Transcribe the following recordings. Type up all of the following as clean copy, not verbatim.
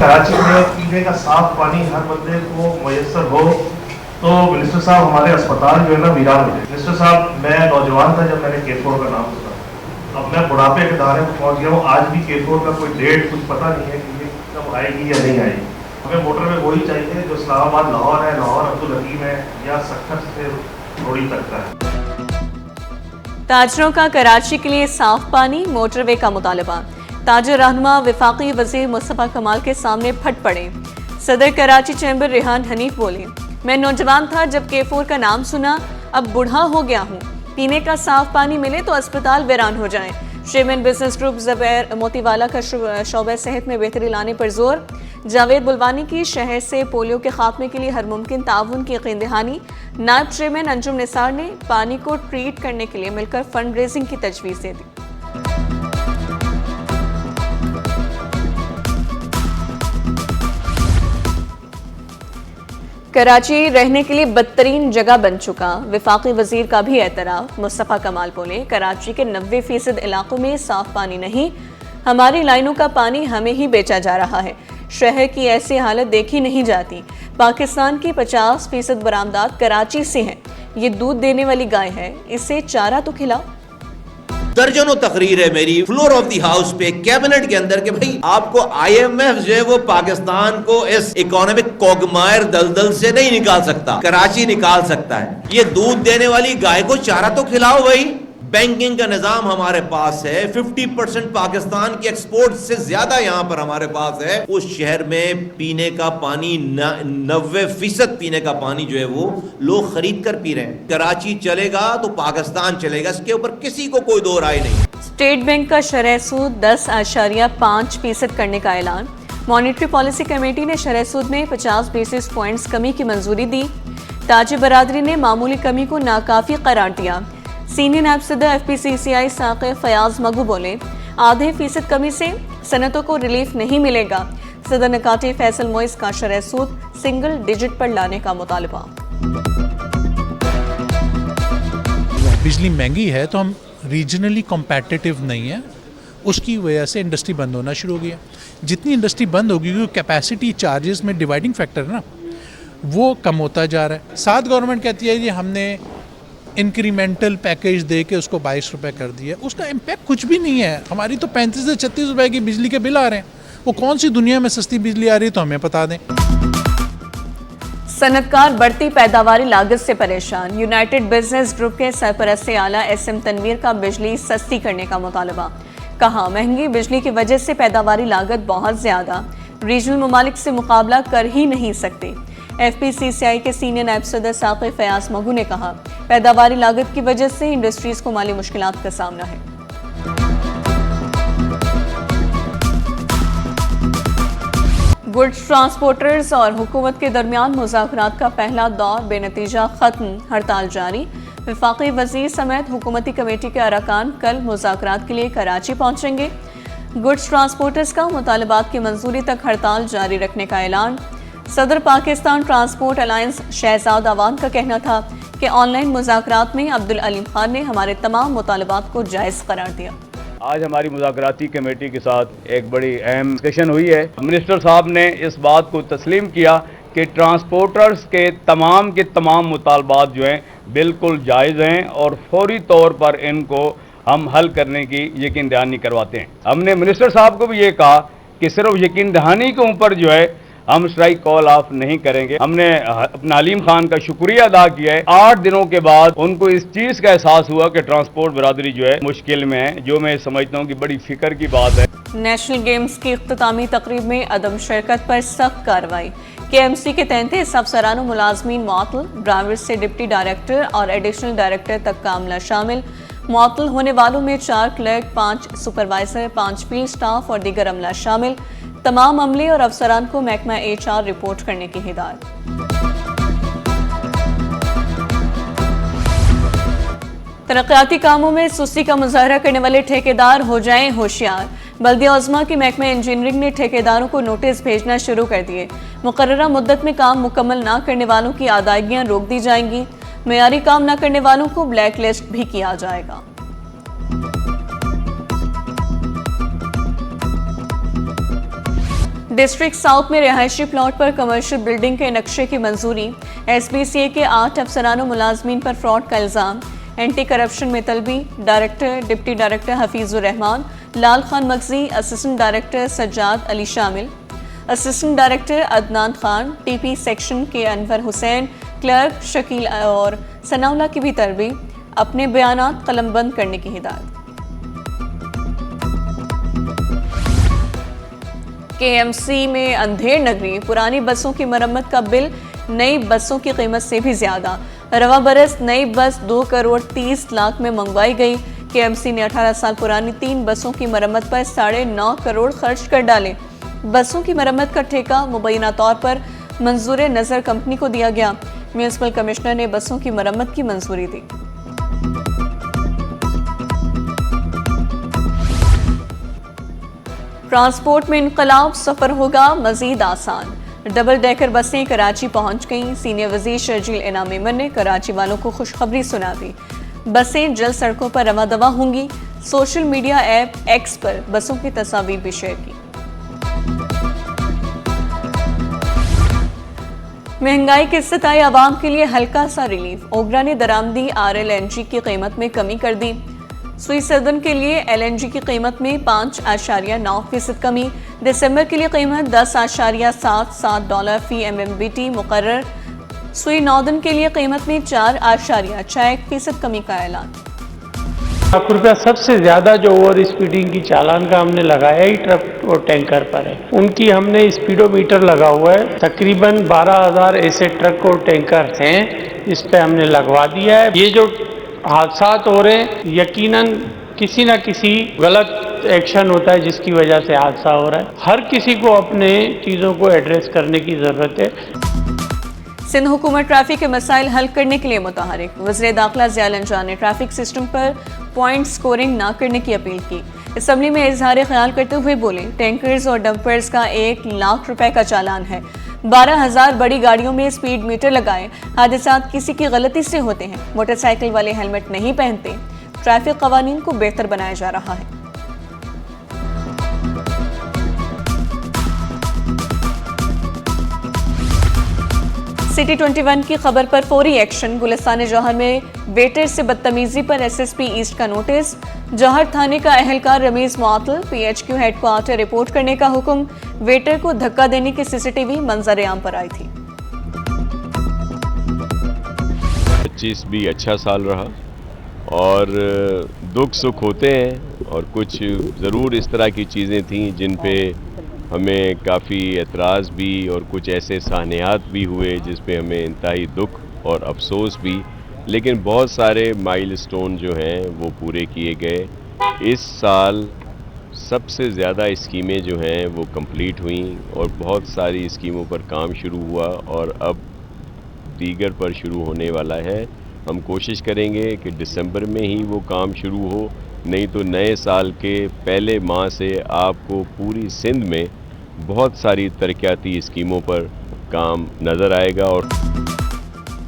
कराची में पीने का साफ पानी हर बंदे को मुयसर हो तो मिनिस्टर साहब हमारे अस्पताल जो है ना वीरान हो जाए। मिनिस्टर साहब, मैं नौजवान था जब मैंने K4 का नाम सुना, अब मैं बुढ़ापे के दायरे में पहुंच गया हूँ। आज भी K4 का कोई डेट कुछ पता नहीं है कि ये कब आएगी या नहीं आएगी। हमें मोटरवे वही चाहिए जो इस्लामाबाद लाहौर है, लाहौर अब्दुल हकीम है या सक्खर से रोड़ी तक का है। ताजरों का कराची के लिए साफ पानी, मोटरवे का मुतालबा। ताजर रहनुमा वफाकी वजीर मुस्तफा कमाल के सामने फट पड़े। सदर कराची चैम्बर रेहान हनीफ बोले, मैं नौजवान था जब K4 का नाम सुना, अब बूढ़ा हो गया हूँ। पीने का साफ पानी मिले तो अस्पताल वीरान हो जाएं। Chairman business group Zubair Motiwala का शोबे सेहत में बेहतरी लाने पर जोर। जावेद बुलवानी की शहर से पोलियो के खात्मे के लिए हर मुमकिन ताउन की यकीन दहानी। नायब चेयरमैन अंजुम निसार ने पानी को ट्रीट करने के लिए मिलकर फंड रेजिंग की तजवीज़ दे दी। कराची रहने के लिए बदतरीन जगह बन चुका, वफाकी वजीर का भी एतराफ़। मुस्तफा कमाल बोले, कराची के 90% इलाकों में साफ पानी नहीं, हमारी लाइनों का पानी हमें ही बेचा जा रहा है। शहर की ऐसी हालत देखी नहीं जाती। पाकिस्तान की 50% बरामदात कराची से हैं। ये दूध देने वाली गाय है, इसे चारा तो खिलाओ। दर्जनों तकरीर है मेरी फ्लोर ऑफ द हाउस पे, कैबिनेट के अंदर, कि भाई आपको IMF जो है वो पाकिस्तान को इस इकोनॉमिक कोगमायर दलदल से नहीं निकाल सकता, कराची निकाल सकता है। ये दूध देने वाली गाय को चारा तो खिलाओ भाई। बैंकिंग का निजाम हमारे पास है, 50% पाकिस्तान की एक्सपोर्ट से ज्यादा यहां पर हमारे पास है। उस शहर में पीने का पानी 90% पीने का पानी जो है वो लोग खरीद कर पी रहे हैं। कराची चलेगा तो पाकिस्तान चलेगा, इसके ऊपर किसी को कोई दो राय नहीं। स्टेट बैंक का शरह सूद 10.5% करने का ऐलान। मॉनिटरी पॉलिसी कमेटी ने शरह सूद में 50 बेसिस पॉइंट्स कमी की मंजूरी दी। ताजी बरादरी ने मामूली कमी को नाकाफी करार दिया। सीनियर नायब सदर FPCCI साक़े फयाज मगू बोले, आधे फीसद कमी से सनतों को रिलीफ नहीं मिलेगा। सदर नकाते फैसल मोइस का शरह सूद सिंगल डिजिट पर लाने का मुतालबा। बिजली महंगी है तो हम रीजनली कॉम्पिटिटिव नहीं है, उसकी वजह से इंडस्ट्री बंद होना शुरू हो गई है। जितनी इंडस्ट्री बंद होगी क्योंकि कैपेसिटी चार्जेस में डिवाइडिंग फैक्टर है ना, वो कम होता जा रहा है। साथ गवर्नमेंट कहती है कि हमने इंक्रीमेंटल पैकेज दे के उसको 22 रुपये कर दिया, उसका इम्पैक्ट कुछ भी नहीं है। हमारी तो 35 से 36 रुपए की बिजली के बिल आ रहे हैं। वो कौन सी दुनिया में सस्ती बिजली आ रही है तो हमें बता दें। सनतकार बढ़ती पैदावारी लागत से परेशान। यूनाइटेड बिजनेस ग्रुप के सरपरस्त आला SM तनवीर का बिजली सस्ती करने का मुतालबा। कहा, महंगी बिजली की वजह से पैदावारी लागत बहुत ज्यादा, रीजनल ममालिक से मुकाबला कर ही नहीं सकते। FPCCI के सीनियर नायब सदर साक़े फयाज मगू ने कहा, पैदावारी लागत की वजह से इंडस्ट्रीज को माली मुश्किलात का सामना है। गुड्स ट्रांसपोर्टर्स और हुकूमत के दरमियान मुज़ाकरात का पहला दौर बेनतीजा खत्म, हड़ताल जारी। वफाकी वज़ीर समेत हुकूमती कमेटी के अरकान कल मुज़ाकरात के लिए कराची पहुंचेंगे। गुड्स ट्रांसपोर्टर्स का मुतालबात की मंजूरी तक हड़ताल जारी रखने का ऐलान। सदर पाकिस्तान ट्रांसपोर्ट अलायंस शहजाद अवान का कहना था कि ऑनलाइन मुज़ाकरात में अब्दुल अलीम खान ने हमारे तमाम मुतालबात को जायज़ करार दिया। आज हमारी मुज़ाकराती कमेटी के साथ एक बड़ी अहम डिस्कशन हुई है। मिनिस्टर साहब ने इस बात को तस्लीम किया कि ट्रांसपोर्टर्स के तमाम मुतालबात जो हैं बिल्कुल जायज़ हैं और फौरी तौर पर इनको हम हल करने की यकीन दहानी करवाते हैं। हमने मिनिस्टर साहब को भी ये कहा कि सिर्फ यकीन दहानी के ऊपर जो है हम स्ट्राइक कॉल ऑफ नहीं करेंगे। हमने अपना अलीम खान का शुक्रिया अदा किया है। 8 दिनों के बाद उनको इस चीज़ का एहसास हुआ कि ट्रांसपोर्ट बरादरी जो है मुश्किल में है, जो मैं समझता हूँ कि बड़ी फिक्र की बात है। नेशनल गेम्स की इख्तितामी तकरीब में अदम शिरकत पर सख्त कार्रवाई। KMC के 33 अफसरान मुलाजमीन मुअत्तल, ड्राइवर से डिप्टी डायरेक्टर और एडिशनल डायरेक्टर तक का अमला शामिल। मुअत्तल होने वालों में 4 क्लर्क, 5 सुपरवाइजर, 5 फील्ड स्टाफ और दीगर अमला शामिल। तमाम अमले और अफसरान को महकमा HR रिपोर्ट करने की हिदायत। तरक्याती कामों में सुस्ती का मुजाहरा करने वाले ठेकेदार हो जाएं होशियार। बल्दिया उज़्मा की महकमा इंजीनियरिंग ने ठेकेदारों को नोटिस भेजना शुरू कर दिए। मुकर्ररा मुद्दत में काम मुकम्मल न करने वालों की अदायगियां रोक दी जाएंगी। मेयारी काम न करने वालों को ब्लैक लिस्ट भी किया जाएगा। डिस्ट्रिक्ट साउथ में रिहायशी प्लॉट पर कमर्शियल बिल्डिंग के नक्शे की मंजूरी। SBCA के 8 अफसरान और मुलाजमीन पर फ्रॉड का इल्ज़ाम। एंटी करप्शन में तलबी director, deputy director Hafizur Rahman, Lal Khan Magsi, assistant director Sajjad Ali शामिल, assistant director Adnan Khan, TP section के अनवर हुसैन, क्लर्क शकील और सनाउल्लाह की भी तलबी। अपने बयानात कलमबंद करने की हिदायत। KMC में अंधेर नगरी, पुरानी बसों की मरम्मत का बिल नई बसों की कीमत से भी ज्यादा। रवा बरस नई बस 2 करोड़ 30 लाख में मंगवाई गई। KMC ने 18 साल पुरानी 3 बसों की मरम्मत पर 9.5 करोड़ खर्च कर डाले। बसों की मरम्मत का ठेका मुबैना तौर पर मंजूर नज़र कंपनी को दिया गया। म्यूनिसिपल कमिश्नर ने बसों की मरम्मत की मंजूरी दी। ट्रांसपोर्ट में इनकलाब, सफर होगा मजीद आसान। डबल डेकर बसें कराची पहुंच गईं। सीनियर वजीर शर्जील इनाम मेमन ने कराची वालों को खुशखबरी सुना दी। बसें जल्द सड़कों पर रवा दवा होंगी। सोशल मीडिया ऐप X पर बसों की तस्वीर भी शेयर की। महंगाई के सताए आवाम के लिए हल्का सा रिलीफ। ओगरा ने दरामदी RLNG की कीमत में कमी कर दी। सुई सर्दन के लिए LNG की कीमत में 5.9% कमी। दिसंबर के लिए कीमत $10.77 फी MMBT मुकर्रर। सुई नॉर्दन के लिए कीमत में 4.61% कमी का ऐलान। ₹1 सबसे ज्यादा जो ओवर स्पीडिंग की चालान का हमने लगाया ही ट्रक और टैंकर पर है। उनकी हमने स्पीडोमीटर लगा हुआ है। तकरीबन 12,000 ऐसे ट्रक और टैंकर हैं, इस पे हमने लगवा दिया है। ये जो हादसात हो रहे हैं, यकीनन किसी न किसी गलत एक्शन होता है जिसकी वजह से हादसा हो रहा है। हर किसी को अपने चीज़ों को एड्रेस करने की ज़रूरत है। सिंध हुकूमत ट्रैफिक के मसाइल हल करने के लिए मुतहरिक। वज़ीर दाखिला ज़िया लंजान ने ट्रैफिक सिस्टम पर पॉइंट स्कोरिंग ना करने की अपील की। असम्बली में इजहार ख्याल करते हुए बोले, टैंकर्स और डंपर्स का 1 लाख रुपए का चालान है। 12,000 बड़ी गाड़ियों में स्पीड मीटर लगाए। हादसात किसी की गलती से होते हैं। मोटरसाइकिल वाले हेलमेट नहीं पहनते। ट्रैफिक कवानीन को बेहतर बनाया जा रहा है। सिटी 21 की खबर पर फौरी एक्शन। गुलिस्तान जौहर में वेटर से बदतमीजी पर SSP ईस्ट का नोटिस। जौहर थाने का अहलकार रमीज मुआतल PHQ हेडक्वार्टर रिपोर्ट करने का हुक्म। वेटर को धक्का देने की CCTV मंजर आम पर आई थी। 25 भी अच्छा साल रहा और दुख सुख होते हैं और कुछ ज़रूर इस तरह की चीज़ें थीं जिन पे हमें काफ़ी एतराज़ भी और कुछ ऐसे साहनियात भी हुए जिस पे हमें इंतहाई दुख और अफसोस भी, लेकिन बहुत सारे माइलस्टोन जो हैं वो पूरे किए गए। इस साल सबसे ज़्यादा स्कीमें जो हैं वो कंप्लीट हुई और बहुत सारी स्कीमों पर काम शुरू हुआ और अब दीगर पर शुरू होने वाला है। हम कोशिश करेंगे कि दिसंबर में ही वो काम शुरू हो, नहीं तो नए साल के पहले माह से आपको पूरी सिंध में बहुत सारी तरक्याती स्कीमों पर काम नज़र आएगा। और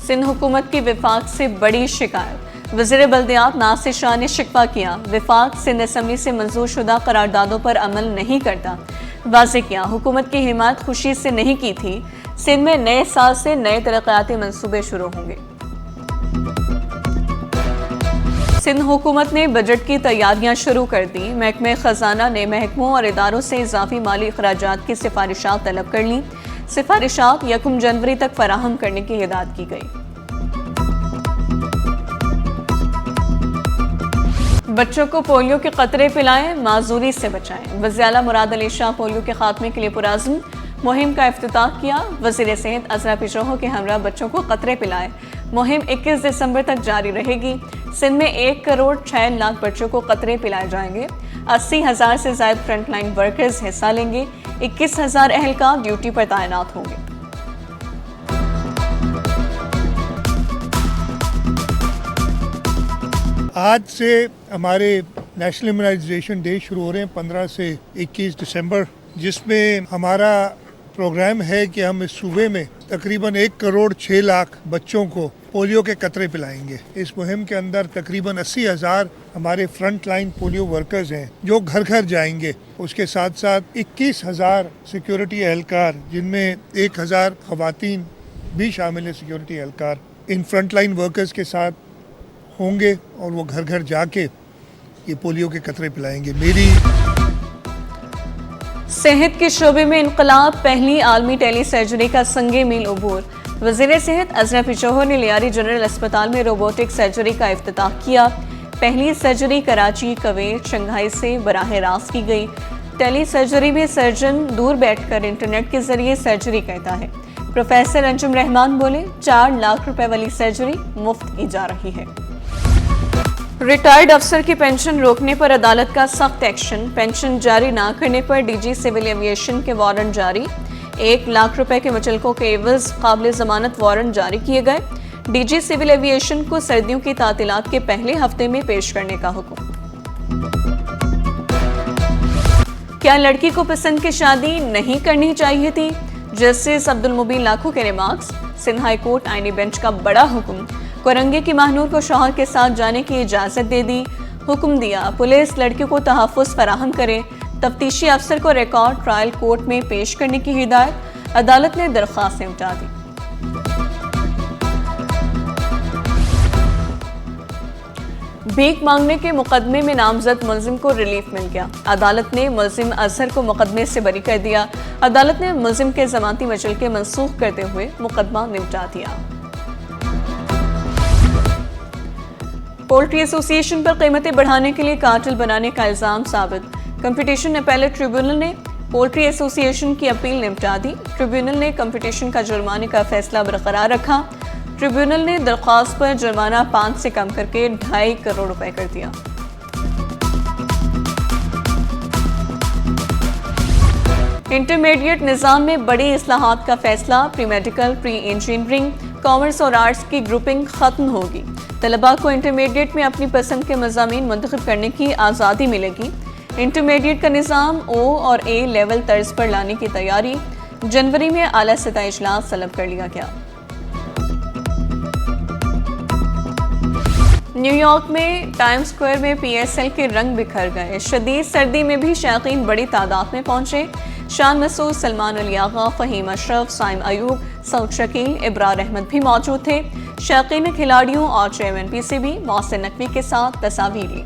सिंध हुकूमत की विफाक से बड़ी शिकायत। वज़ीर बल्दियात नासिर शाह ने शिकवा किया, विफाक सिंध असम्बली से मंजूर शुदा करारदादों पर अमल नहीं करता। वाज़ेह किया, हुकूमत की हिमायत खुशी से नहीं की थी। सिंध में नए साल से नए तरक्याती मंसूबे शुरू होंगे। सिंध हुकूमत ने बजट की तैयारियां शुरू कर दी। महकमे खजाना ने महकमों और इदारों से इजाफी माली अखराजात की सिफारिशात तलब कर ली। सिफारिशात 1 जनवरी तक फराहम करने की हिदायत की गई। बच्चों को पोलियो के कतरे पिलाएं, माजूरी से बचाएं। वज़ीर आला मुराद अली शाह पोलियो के खात्मे के लिए पुराज़्म मुहिम का इफ्तिताह किया। वज़ीर सेहत अज़रा पिशोहो के हमरा बच्चों को कतरे पिलाएं मुहिम 21 दिसंबर तक जारी रहेगी। सिंध में 1 करोड़ 6 लाख बच्चों को कतरे पिलाए जाएंगे। 80,000 से ज़ायद फ्रंटलाइन वर्कर्स हिस्सा लेंगे। 21,000 एहलकार ड्यूटी पर तैनात होंगे। आज से हमारे नेशनल इम्यूनाइजेशन डे शुरू हो रहे हैं 15 से 21 दिसंबर, जिसमें हमारा प्रोग्राम है कि हम इस सूबे में तकरीबन 1 करोड़ 6 लाख बच्चों को पोलियो के कतरे पिलाएंगे। इस मुहिम के अंदर तकरीबन 80,000 हमारे फ्रंट लाइन पोलियो वर्कर्स हैं जो घर घर जाएंगे। उसके साथ साथ 21,000 सिक्योरिटी एहलकार, जिनमें 1,000 खवातीन भी शामिल है सिक्योरिटी एहलकार, इन फ्रंट लाइन वर्कर्स के साथ होंगे और वो घर घर जाके ये पोलियो के कतरे पिलाएंगे। मेरी सेहत के शोबे में इनकलाब, पहली आलमी टेली सर्जरी का संगे मील अबूर। वज़ीर सेहत अज़रा पिचोहर ने लियारी जनरल अस्पताल में रोबोटिक सर्जरी का इफ्तिताह किया। पहली सर्जरी कराची, कुवैत, शंघाई से बराह रास्त की गई। टेली सर्जरी में सर्जन दूर बैठकर इंटरनेट के जरिए सर्जरी करता है। प्रोफेसर अंजुम रहमान बोले, 4 लाख रुपए वाली सर्जरी मुफ्त की जा रही है। रिटायर्ड अफसर की पेंशन रोकने पर अदालत का सख्त एक्शन। पेंशन जारी ना करने पर डीजी सिविल एविएशन के वारंट जारी। 1 लाख रुपए के मुचलकों के एवज काबिल जमानत वारंट जारी किए गए। डीजी सिविल एविएशन को सर्दियों की तातीलात के पहले हफ्ते में पेश करने का हुक्म। क्या लड़की को पसंद की शादी नहीं करनी चाहिए थी? जस्टिस अब्दुल मुबीन लाखों के रिमार्क्स। सिंध हाई कोर्ट आईनी बेंच का बड़ा हुक्म। कोरंगे की महनूर को शौहर के साथ जाने की इजाजत दे दी। हुक्म दिया, पुलिस लड़कियों को तहफ़्फ़ुज़ फराहम करे। तफ्तीशी अफसर को रिकॉर्ड ट्रायल कोर्ट में पेश करने की हिदायत। अदालत ने दरख्वास्त निपटा दी। भीख मांगने के मुकदमे में नामजद मुलजिम को रिलीफ मिल गया। अदालत ने मुलजिम अजहर को मुकदमे से बरी कर दिया। अदालत ने मुलजिम के जमानती मुचलके मनसूख करते हुए मुकदमा निपटा दिया। पोल्ट्री एसोसिएशन पर कीमतें बढ़ाने के लिए कार्टेल बनाने का इल्जाम साबित। कंपटीशन अपीलेट ट्रिब्यूनल ने पोल्ट्री एसोसिएशन की अपील निपटा दी। ट्रिब्यूनल ने कंपटीशन का जुर्माने का फैसला बरकरार रखा। ट्रिब्यूनल ने दरख्वास्त पर जुर्माना 5 से कम करके 2.5 करोड़ रुपए कर दिया। इंटरमीडिएट निज़ाम में बड़ी इस्लाहात का फैसला। Pre medical, pre engineering, commerce और आर्ट्स की ग्रुपिंग खत्म होगी। तलबा को इंटरमीडिएट में अपनी पसंद के मज़ामीन मुंतखब करने की आज़ादी मिलेगी। इंटरमीडिएट का निज़ाम O और A लेवल तर्ज पर लाने की तैयारी। जनवरी में आला सतह इजलास तलब कर लिया गया। न्यूयॉर्क में टाइम स्क्वायर में PSL के रंग बिखर गए। शदीद सर्दी में भी शायकीन बड़ी तादाद में पहुंचे। शान मसूद, सलमान अली आगा, फ़हीम अशरफ, साइम अयूब, सऊद शकील, इब्रार अहमद भी मौजूद थे। शायकीन ने खिलाड़ियों और चेयरमैन PCB मोहसिन नकवी के साथ तस्वीर ली।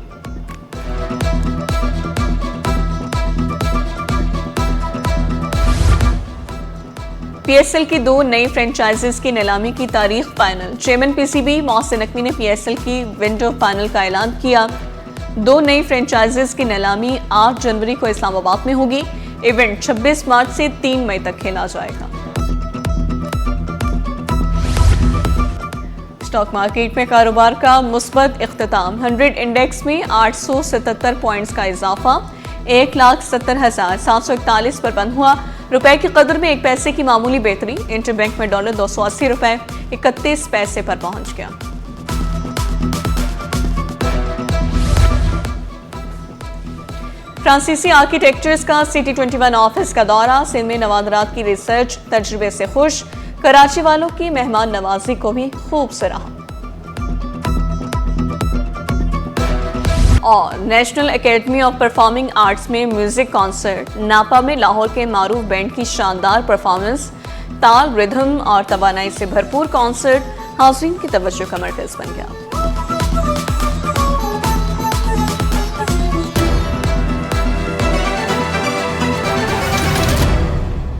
PSL की 2 नई फ्रेंचाइजीज की नीलामी की तारीख final. Chairman PCB Mohsin Naqvi ने PSL की विंडो फाइनल का ऐलान किया। 2 नई फ्रेंचाइजीज की नीलामी 8 जनवरी को इस्लामाबाद में होगी। इवेंट 26 मार्च से 3 मई तक खेला जाएगा। स्टॉक मार्केट में कारोबार का मुस्बत इख्तिताम। 100 इंडेक्स में 877 पॉइंट्स का इजाफा। 1,70,741 पर बंद हुआ। रुपए की कदर में 1 पैसे की मामूली बेहतरी। इंटरबैंक में डॉलर 280 रुपए 31 पैसे पर पहुंच गया। फ्रांसीसी आर्किटेक्चर्स का सिटी 21 ऑफिस का दौरा। सिंध में नवादरात की रिसर्च तजुर्बे से खुश। कराची वालों की मेहमान नवाजी को भी खूब सराहा। और national academy of performing arts में म्यूजिक कॉन्सर्ट। नापा में लाहौर के मारूफ बैंड की शानदार परफॉर्मेंस। ताल, रिदम और तवानाई से भरपूर कॉन्सर्ट हाज़रीन की तवज्जो का मरकज़ बन गया।